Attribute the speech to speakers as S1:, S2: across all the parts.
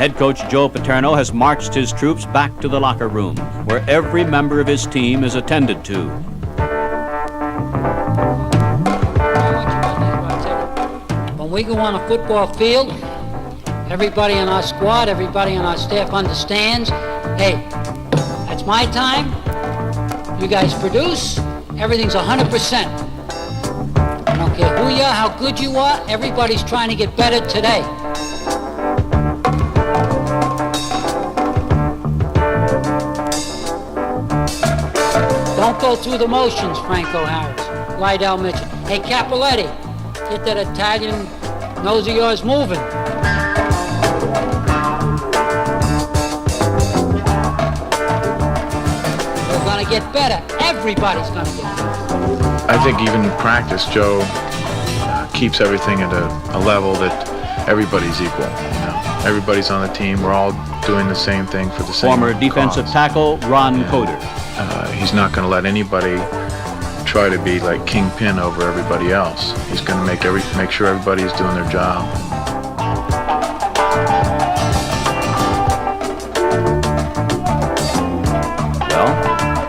S1: Head coach Joe Paterno has marched his troops back to the locker room, where every member of his team is attended to.
S2: When we go on a football field, everybody in our squad, everybody on our staff understands, hey, that's my time. You guys produce, everything's 100%. I don't care who you are, how good you are, everybody's trying to get better today. Don't go through the motions, Franco Harris. Lydell Mitchell. Hey, Capoletti, get that Italian nose of yours moving. We're gonna get better. Everybody's gonna get better.
S3: I think even in practice, Joe keeps everything at a level that everybody's equal. You know? Everybody's on the team. We're all doing the same thing for the same
S1: Former defensive
S3: cause.
S1: tackle Ron Coder.
S3: He's not going to let anybody try to be like kingpin over everybody else. He's going to make sure everybody's doing their job.
S1: Well,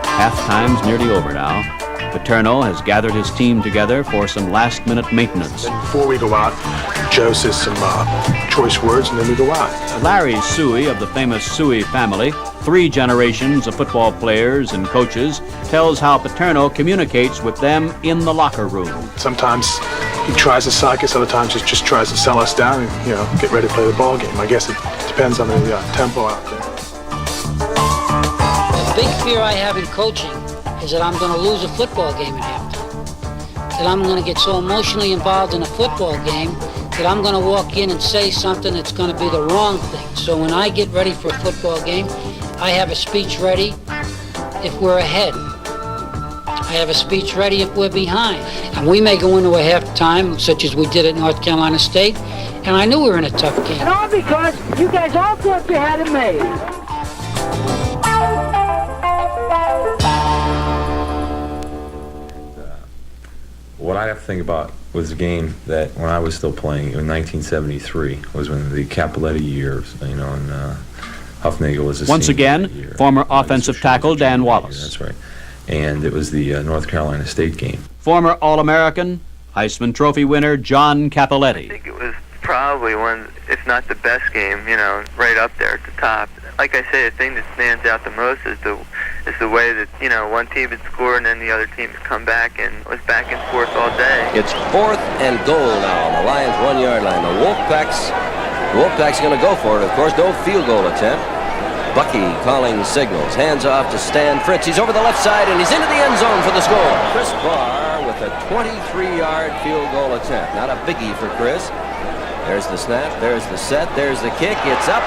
S1: halftime's nearly over now. Paterno has gathered his team together for some last-minute maintenance.
S4: And before we go out, Joe says some choice words, and then we go out.
S1: Larry Suey of the famous Suey family, 3 generations of football players and coaches, tells how Paterno communicates with them in the locker room.
S4: Sometimes he tries to psych us, other times he just tries to sell us down and, you know, get ready to play the ball game. I guess it depends on the tempo out there.
S2: The big fear I have in coaching is that I'm going to lose a football game at halftime. That I'm going to get so emotionally involved in a football game that I'm going to walk in and say something that's going to be the wrong thing. So when I get ready for a football game, I have a speech ready if we're ahead. I have a speech ready if we're behind. And we may go into a halftime, such as we did at North Carolina State, and I knew we were in a tough game.
S5: And all because you guys all thought you had it made.
S6: What I have to think about was a game that when I was still playing in 1973 was when the Capoletti years, you know, and Huffnagel was a
S1: Once again,
S6: year.
S1: former offensive tackle Dan Wallace.
S6: That's right. And it was the North Carolina State game.
S1: Former All-American, Heisman Trophy winner John
S7: I
S1: Capoletti.
S7: think it was probably one, if not the best game, you know, right up there at the top. Like I say, the thing that stands out the most is the way that, you know, one team had scored and then the other team had come back and was back and forth all day.
S8: It's 4th and goal now on the Lions' 1-yard line. The Wolfpack's going to go for it, of course. No field goal attempt. Bucky calling signals. Hands off to Stan Fritz. He's over the left side and he's into the end zone for the score. Chris Barr with a 23-yard field goal attempt. Not a biggie for Chris. There's the snap. There's the set. There's the kick. It's up.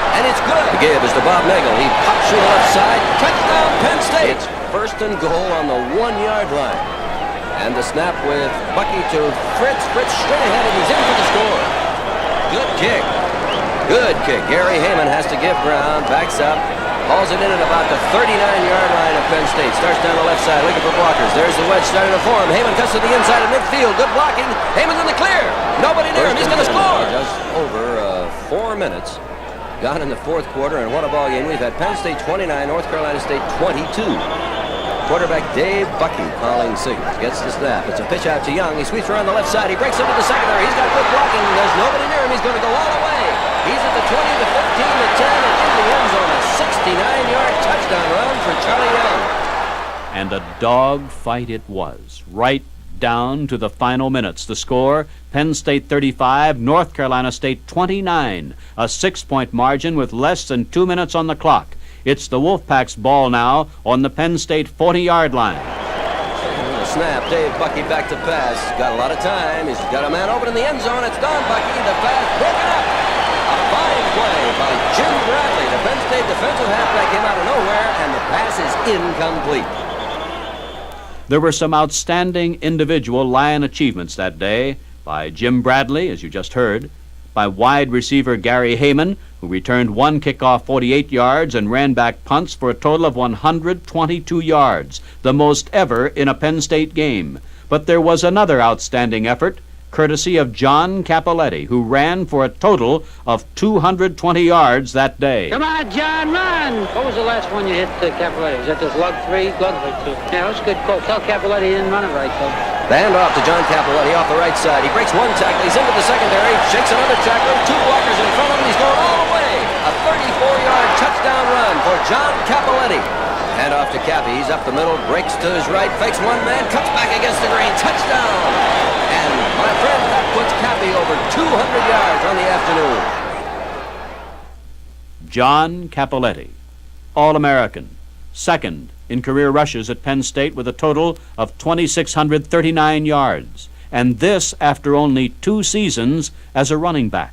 S8: And it's good. The give is to Bob Nagel. He pops to the left side. Touchdown, Penn State. It's 1st and goal on the 1-yard line. And the snap with Bucky to Fritz. Fritz straight ahead and he's in for the score. Good kick. Good kick. Gary Heyman has to give ground. Backs up. Hauls it in at about the 39-yard line of Penn State. Starts down the left side, looking for blockers. There's the wedge starting to form. Heyman cuts to the inside of midfield. Good blocking. Heyman's in the clear. Nobody near him. He's going to score. Just over 4 minutes. Gone in the 4th quarter, and what a ball game. We've had Penn State 29, North Carolina State 22. Quarterback Dave Bucky calling signals. Gets the snap. It's a pitch out to Young. He sweeps around the left side. He breaks into the secondary. He's got good blocking. There's nobody near him. He's going to go all the way. He's at the 20, the 15, the 10, and in the end zone. A 69-yard touchdown run for Charlie Young.
S1: And a dog fight it was, right down to the final minutes. The score, Penn State 35, North Carolina State 29. A 6-point margin with less than 2 minutes on the clock. It's the Wolfpack's ball now on the Penn State 40-yard line.
S8: The snap, Dave Bucky back to pass. Got a lot of time. He's got a man open in the end zone. It's Don Bucky. The pass broken up. A fine play by Jim Bradley. The Penn State defensive halfback came out of nowhere, and the pass is incomplete.
S1: There were some outstanding individual Lion achievements that day by Jim Bradley, as you just heard, by wide receiver Gary Heyman, who returned one kickoff 48 yards and ran back punts for a total of 122 yards, the most ever in a Penn State game. But there was another outstanding effort courtesy of John Cappelletti, who ran for a total of 220 yards that day.
S2: Come on, John, run! What was the last one you hit, Cappelletti? Was that this lug 3? Lug 2. Yeah, that was a good call. Tell Cappelletti he didn't run it right, though.
S8: Band off to John Cappelletti off the right side. He breaks one tackle. He's into the secondary. Shakes another tackle. Two blockers in front of him. He's going all the way. A 34-yard touchdown run for John Cappelletti. Hand off to Cappy. He's up the middle. Breaks to his right. Fakes one man. Cuts back against the grain. Touchdown. And my friend, that puts Cappy over 200 yards on the afternoon.
S1: John Cappelletti, All-American, second in career rushes at Penn State with a total of 2,639 yards, and this after only 2 seasons as a running back,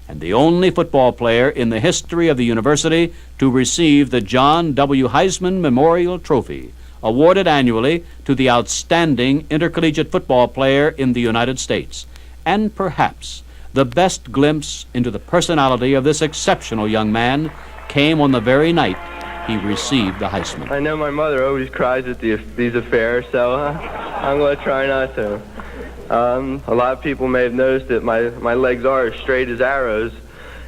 S1: and the only football player in the history of the university to receive the John W. Heisman Memorial Trophy, awarded annually to the outstanding intercollegiate football player in the United States, and perhaps the best glimpse into the personality of this exceptional young man came on the very night he received the Heisman.
S9: I know my mother always cries at these affairs, so I'm going to try not to. A lot of people may have noticed that my legs are as straight as arrows,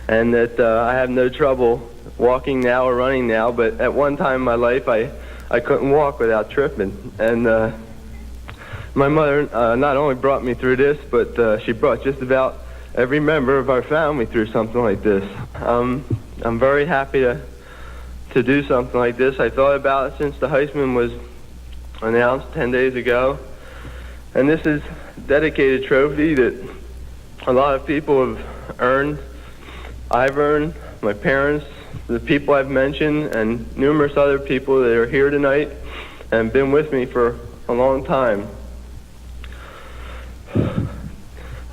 S9: and that I have no trouble walking now or running now, but at one time in my life I couldn't walk without tripping. And my mother not only brought me through this, but she brought just about every member of our family through something like this. I'm very happy to do something like this. I thought about it since the Heisman was announced 10 days ago. And this is a dedicated trophy that a lot of people have earned. I've earned, my parents, the people I've mentioned, and numerous other people that are here tonight and been with me for a long time. The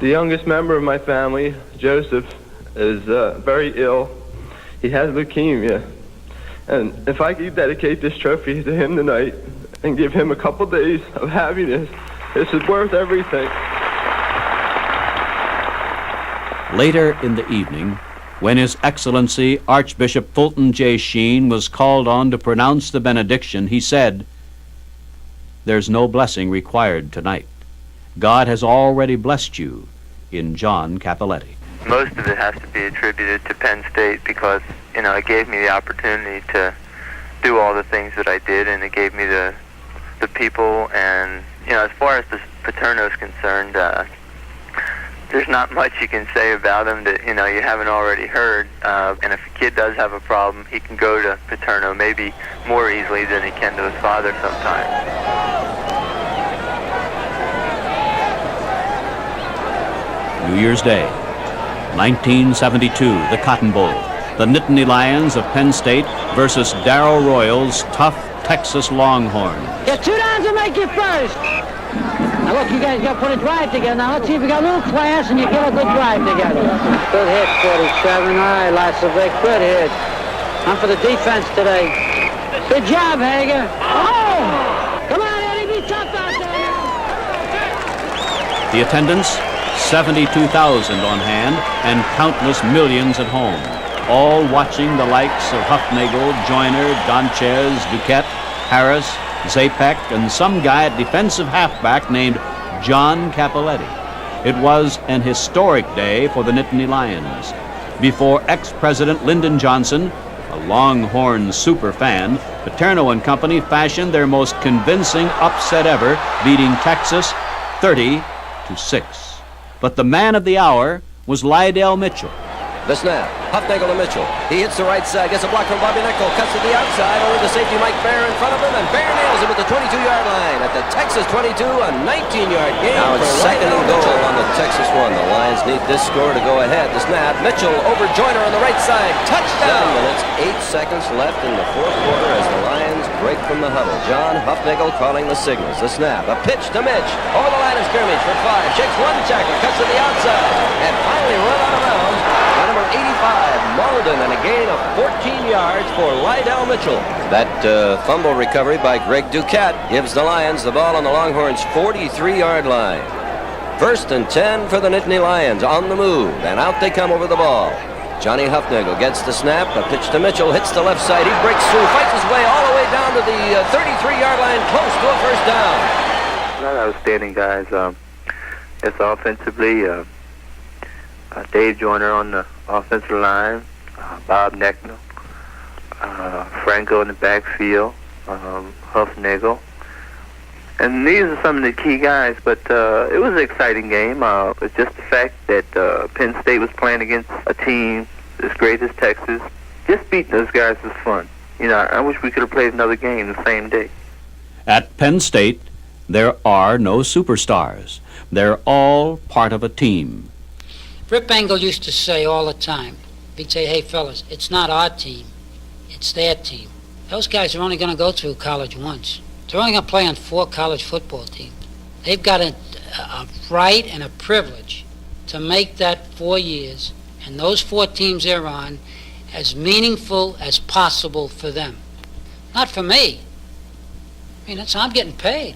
S9: youngest member of my family, Joseph, is very ill. He has leukemia. And if I could dedicate this trophy to him tonight and give him a couple days of happiness, this is worth everything.
S1: Later in the evening, when His Excellency Archbishop Fulton J. Sheen was called on to pronounce the benediction, he said, "There's no blessing required tonight. God has already blessed you in John Cappelletti."
S7: Most of it has to be attributed to Penn State because, it gave me the opportunity to do all the things that I did, and it gave me the people, and, as far as the Paterno's concerned, there's not much you can say about him that, you haven't already heard, and if a kid does have a problem, he can go to Paterno maybe more easily than he can to his father sometimes.
S1: New Year's Day, 1972, the Cotton Bowl. The Nittany Lions of Penn State versus Darrell Royals' tough Texas Longhorn.
S2: Get 2 downs and make it first. Now look, you guys got to put a drive together. Now let's see if you got a little class and you get a good drive together. Good hit, 47. All right, Lasovic, good hit. I'm for the defense today. Good job, Hager. Oh! Come on, Eddie, be tough out there now.
S1: The attendance, 72,000 on hand and countless millions at home, all watching the likes of Huffnagel, Joyner, Donchez, Duquette, Harris, Zapek, and some guy at defensive halfback named John Cappelletti. It was an historic day for the Nittany Lions. Before ex-President Lyndon Johnson, a Longhorn super fan, Paterno and company fashioned their most convincing upset ever, beating Texas 30-6. But the man of the hour was Lydell Mitchell.
S8: The snap. Huffnagel to Mitchell. He hits the right side, gets a block from Bobby Nickel, cuts to the outside, over the safety Mike Bear in front of him, and Bear nails him at the 22-yard line. At the Texas 22, a 19-yard gain. Now it's second and goal on the Texas one. The Lions need this score to go ahead. The snap. Mitchell over Joyner on the right side. Touchdown! 7 minutes, 8 seconds left in the fourth quarter as the Lions break from the huddle. John Huffnagel calling the signals. The snap. A pitch to Mitch. Over the line of scrimmage for 5. Shakes one tackler, cuts to the outside, and finally run out of bounds by number 85, Malden, and a gain of 14 yards for Lydell Mitchell. That fumble recovery by Greg Duquette gives the Lions the ball on the Longhorns' 43-yard line. First and 10 for the Nittany Lions on the move, and out they come over the ball. Johnny Huffnagel gets the snap, a pitch to Mitchell, hits the left side, he breaks through, fights his way all the way down to the 33-yard line, close to a first down.
S7: Not outstanding guys. It's offensively, Dave Joyner on the offensive line, Bob Necknell, Franco in the backfield, Huff Nagel. And these are some of the key guys, but it was an exciting game. It's just the fact that Penn State was playing against a team as great as Texas. Just beating those guys was fun. You know, I wish we could have played another game the same day.
S1: At Penn State, there are no superstars. They're all part of a team.
S2: Rip Engel used to say all the time, he'd say, hey fellas, it's not our team, it's their team. Those guys are only going to go through college once. They're only going to play on 4 college football teams. They've got a right and a privilege to make that 4 years and those 4 teams they're on as meaningful as possible for them. Not for me. I mean, I'm getting paid.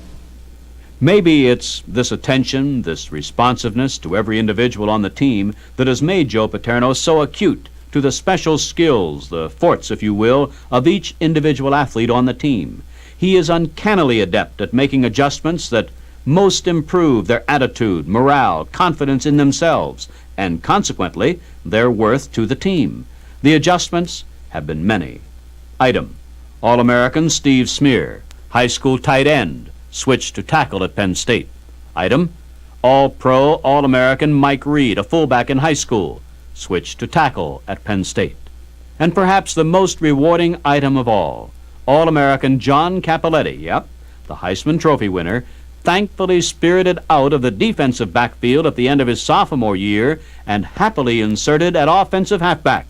S1: Maybe it's this attention, this responsiveness to every individual on the team that has made Joe Paterno so acute to the special skills, the fortes, if you will, of each individual athlete on the team. He is uncannily adept at making adjustments that most improve their attitude, morale, confidence in themselves, and consequently, their worth to the team. The adjustments have been many. Item: All-American Steve Smear, high school tight end, switched to tackle at Penn State. Item: All-Pro, All-American Mike Reed, a fullback in high school, switched to tackle at Penn State. And perhaps the most rewarding item of all, All-American John Capoletti, the Heisman Trophy winner, thankfully spirited out of the defensive backfield at the end of his sophomore year and happily inserted at offensive halfback,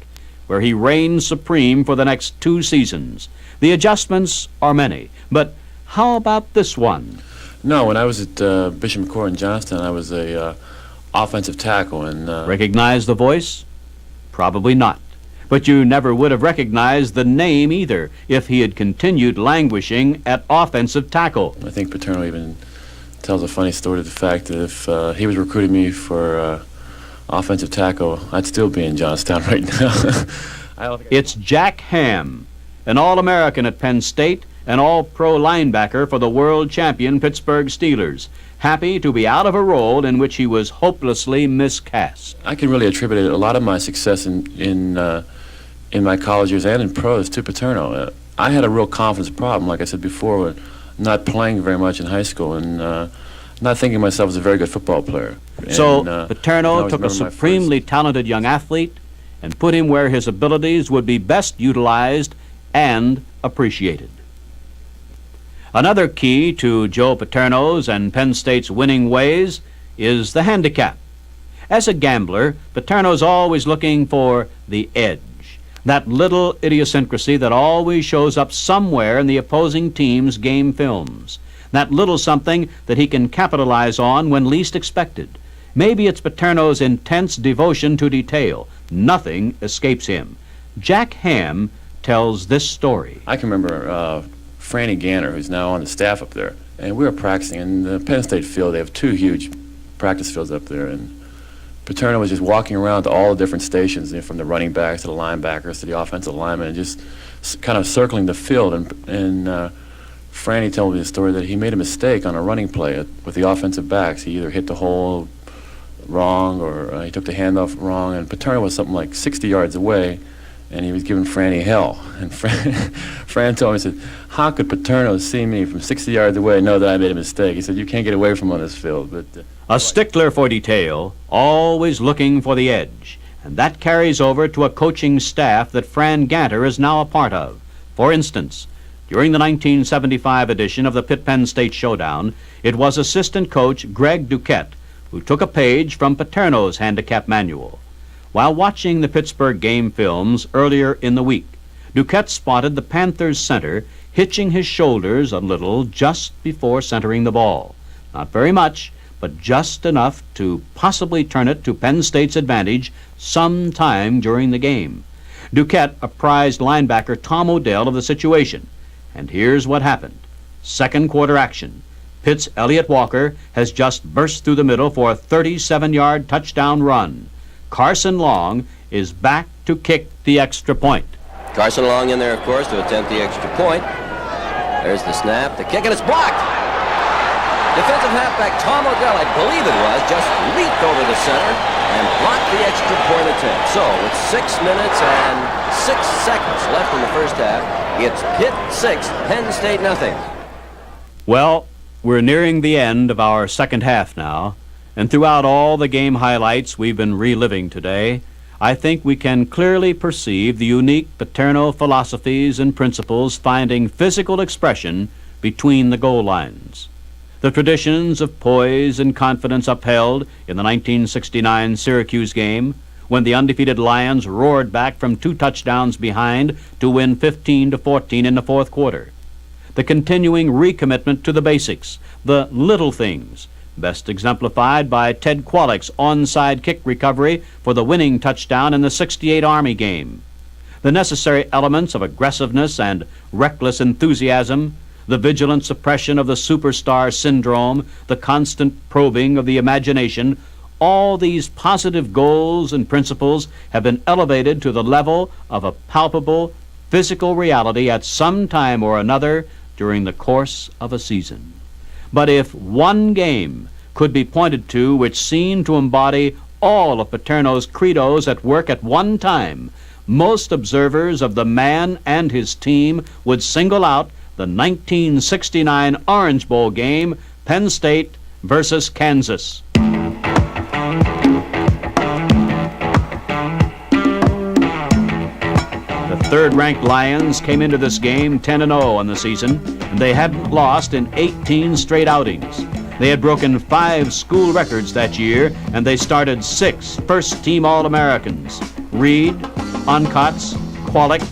S1: where he reigned supreme for the next 2 seasons. The adjustments are many, but how about this one?
S10: No, when I was at Bishop McCord in Johnston, I was a offensive tackle. And
S1: recognize the voice? Probably not. But you never would have recognized the name either if he had continued languishing at offensive tackle.
S10: I think Paterno even tells a funny story to the fact that if he was recruiting me for offensive tackle, I'd still be in Johnstown right now.
S1: It's Jack Ham, an All-American at Penn State, an All-Pro linebacker for the world champion Pittsburgh Steelers, happy to be out of a role in which he was hopelessly miscast.
S10: I can really attribute a lot of my success in my college years and in pros to Paterno. I had a real confidence problem, like I said before, with not playing very much in high school and not thinking of myself as a very good football player.
S1: So Paterno took a supremely talented young athlete and put him where his abilities would be best utilized and appreciated. Another key to Joe Paterno's and Penn State's winning ways is the handicap. As a gambler, Paterno's always looking for the edge, that little idiosyncrasy that always shows up somewhere in the opposing team's game films, that little something that he can capitalize on when least expected. Maybe it's Paterno's intense devotion to detail. Nothing escapes him. Jack Ham tells this story.
S10: I can remember Franny Ganner, who's now on the staff up there, and we were practicing in the Penn State field. They have 2 huge practice fields up there, and Paterno was just walking around to all the different stations, from the running backs to the linebackers to the offensive linemen, and just kind of circling the field. And Franny told me the story that he made a mistake on a running play with the offensive backs. He either hit the hole wrong or he took the handoff wrong, and Paterno was something like 60 yards away, and he was giving Franny hell. And Fran told me, he said, how could Paterno see me from 60 yards away and know that I made a mistake? He said, you can't get away from him on this field. But
S1: a stickler for detail, always looking for the edge. And that carries over to a coaching staff that Fran Ganter is now a part of. For instance, during the 1975 edition of the Pitt-Penn State Showdown, it was assistant coach Greg Duquette who took a page from Paterno's handicap manual. While watching the Pittsburgh game films earlier in the week, Duquette spotted the Panthers center hitching his shoulders a little just before centering the ball. Not very much, but just enough to possibly turn it to Penn State's advantage sometime during the game. Duquette apprised linebacker Tom Odell of the situation, and here's what happened. Second quarter action. Pitt's Elliott Walker has just burst through the middle for a 37-yard touchdown run. Carson Long is back to kick the extra point.
S8: Carson Long in there, of course, to attempt the extra point. There's the snap, the kick, and it's blocked. Defensive halfback Tom Odell, I believe it was, just leaped over the center and blocked the extra point attempt. So with 6 minutes and 6 seconds left in the first half, it's Pitt 6, Penn State nothing.
S1: Well, we're nearing the end of our second half now, and throughout all the game highlights we've been reliving today, I think we can clearly perceive the unique Paterno philosophies and principles finding physical expression between the goal lines. The traditions of poise and confidence upheld in the 1969 Syracuse game, when the undefeated Lions roared back from 2 touchdowns behind to win 15-14 in the fourth quarter. The continuing recommitment to the basics, the little things, best exemplified by Ted Qualick's onside kick recovery for the winning touchdown in the '68 Army game. The necessary elements of aggressiveness and reckless enthusiasm, the vigilant suppression of the superstar syndrome, the constant probing of the imagination, all these positive goals and principles have been elevated to the level of a palpable physical reality at some time or another during the course of a season. But if one game could be pointed to which seemed to embody all of Paterno's credos at work at one time, most observers of the man and his team would single out the 1969 Orange Bowl game, Penn State versus Kansas. The third-ranked Lions came into this game 10-0 on the season, and they hadn't lost in 18 straight outings. They had broken 5 school records that year, and they started 6 first-team All-Americans: Reed, Onkotz, Qualick,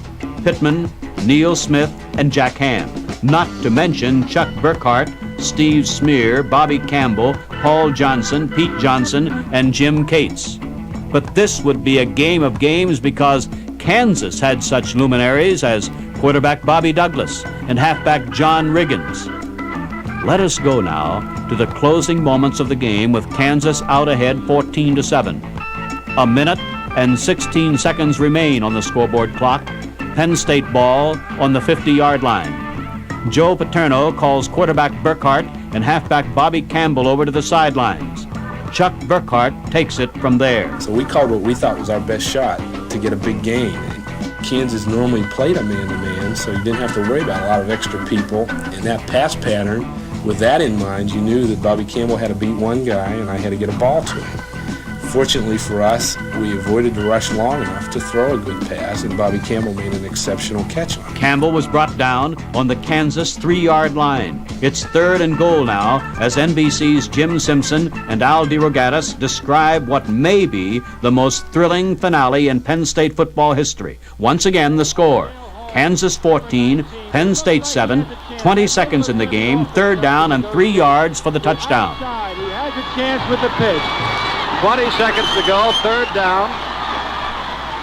S1: Pittman, Neil Smith, and Jack Ham, not to mention Chuck Burkhart, Steve Smear, Bobby Campbell, Paul Johnson, Pete Johnson, and Jim Cates. But this would be a game of games because Kansas had such luminaries as quarterback Bobby Douglas and halfback John Riggins. Let us go now to the closing moments of the game with Kansas out ahead 14-7. A minute and 16 seconds remain on the scoreboard clock. Penn State ball on the 50-yard line. Joe Paterno calls quarterback Burkhart and halfback Bobby Campbell over to the sidelines. Chuck Burkhart takes it from there.
S11: So we called what we thought was our best shot to get a big gain. Kansas normally played a man-to-man, so you didn't have to worry about a lot of extra people. And that pass pattern, with that in mind, you knew that Bobby Campbell had to beat one guy and I had to get a ball to him. Fortunately for us, we avoided the rush long enough to throw a good pass, and Bobby Campbell made an exceptional catch on it.
S1: Campbell was brought down on the Kansas 3-yard line. It's 3rd and goal now as NBC's Jim Simpson and Al DeRogatis describe what may be the most thrilling finale in Penn State football history. Once again, the score: Kansas 14, Penn State 7, 20 seconds in the game, 3rd down and 3 yards for the touchdown.
S5: He has a chance with the pitch.
S12: 20 seconds to go, 3rd down.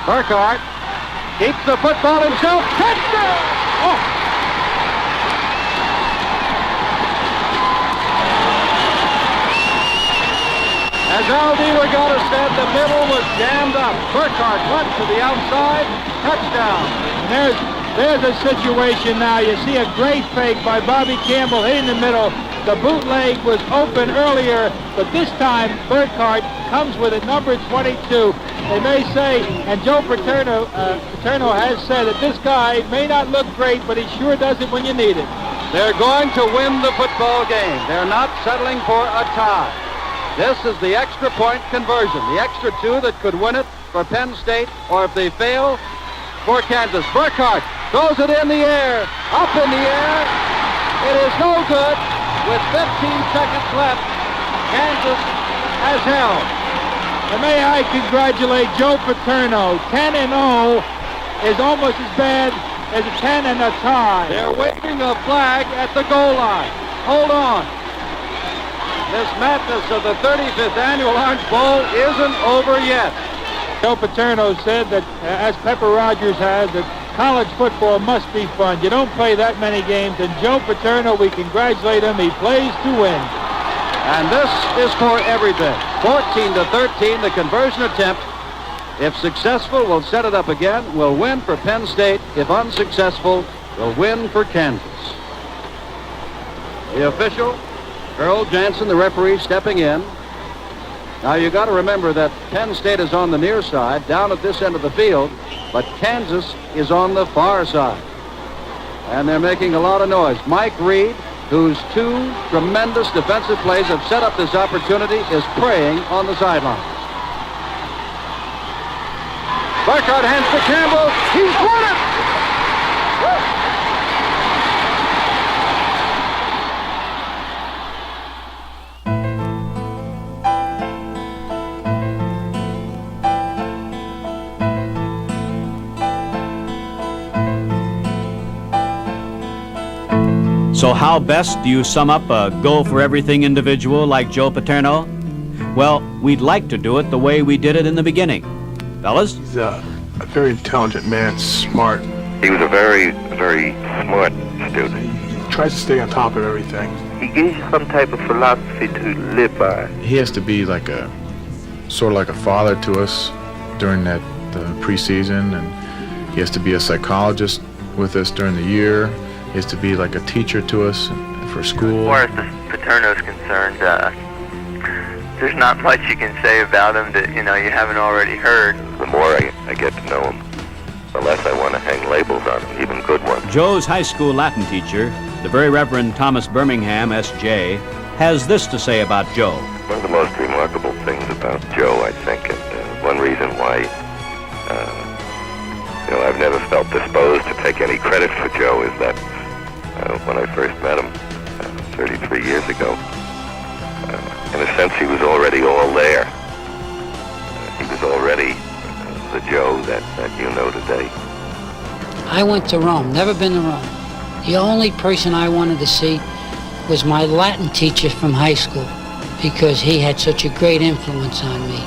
S12: Burkhart keeps the football himself. Touchdown! Oh! As Al DeRogatis said, the middle was jammed up. Burkhart went to the outside. Touchdown.
S5: There's a situation now. You see a great fake by Bobby Campbell hitting the middle. The bootleg was open earlier, but this time Burkhart comes with a number 22. They may say, and Joe Paterno has said that this guy may not look great, but he sure does it when you need it.
S12: They're going to win the football game. They're not settling for a tie. This is the extra point conversion, the extra 2 that could win it for Penn State, or if they fail, for Kansas. Burkhart throws it in the air, up in the air. It is no good. With 15 seconds left, Kansas has held.
S5: And may I congratulate Joe Paterno. 10-0 is almost as bad as a 10 and a tie.
S12: They're waving a flag at the goal line. Hold on. This madness of the 35th Annual Orange Bowl isn't over yet.
S5: Joe Paterno said that, as Pepper Rogers has, that college football must be fun. You don't play that many games, and Joe Paterno, we congratulate him. He plays to win.
S12: And this is for everything. 14-13, the conversion attempt. If successful, we'll set it up again. We'll win for Penn State. If unsuccessful, we'll win for Kansas. The official Earl Jansen, the referee, stepping in. Now you got to remember that Penn State is on the near side, down at this end of the field, but Kansas is on the far side. And they're making a lot of noise. Mike Reed, whose two tremendous defensive plays have set up this opportunity, is praying on the sideline. Burkhardt hands to Campbell. He's won it!
S1: So how best do you sum up a go-for-everything individual like Joe Paterno? Well, we'd like to do it the way we did it in the beginning. Fellas?
S4: He's a very intelligent man, smart.
S13: He was a very, very smart student.
S4: He tries to stay on top of everything.
S13: He gives you some type of philosophy to live by.
S3: He has to be like sort of like a father to us during the preseason, and he has to be a psychologist with us during the year. He has to be like a teacher to us for school.
S7: As far as the Paterno's concerned, there's not much you can say about him that you haven't already heard.
S13: The more I get to know him, the less I want to hang labels on him, even good ones.
S1: Joe's high school Latin teacher, the very Reverend Thomas Birmingham, S.J., has this to say about Joe.
S13: One of the most remarkable things about Joe, I think, and one reason why I've never felt disposed to take any credit for Joe is that when I first met him 33 years ago, in a sense, he was already all there. He was already the Joe that you know today.
S2: I went to Rome, never been to Rome. The only person I wanted to see was my Latin teacher from high school because he had such a great influence on me.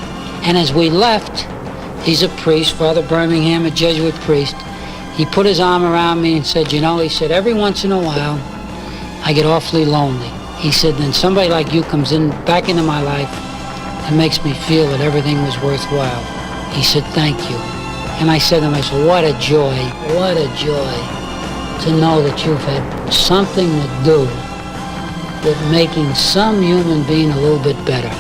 S2: And as we left, he's a priest, Father Birmingham, a Jesuit priest. He put his arm around me and said, he said, every once in a while, I get awfully lonely. He said, then somebody like you comes back into my life and makes me feel that everything was worthwhile. He said, thank you. And I said to him, what a joy to know that you've had something to do with making some human being a little bit better.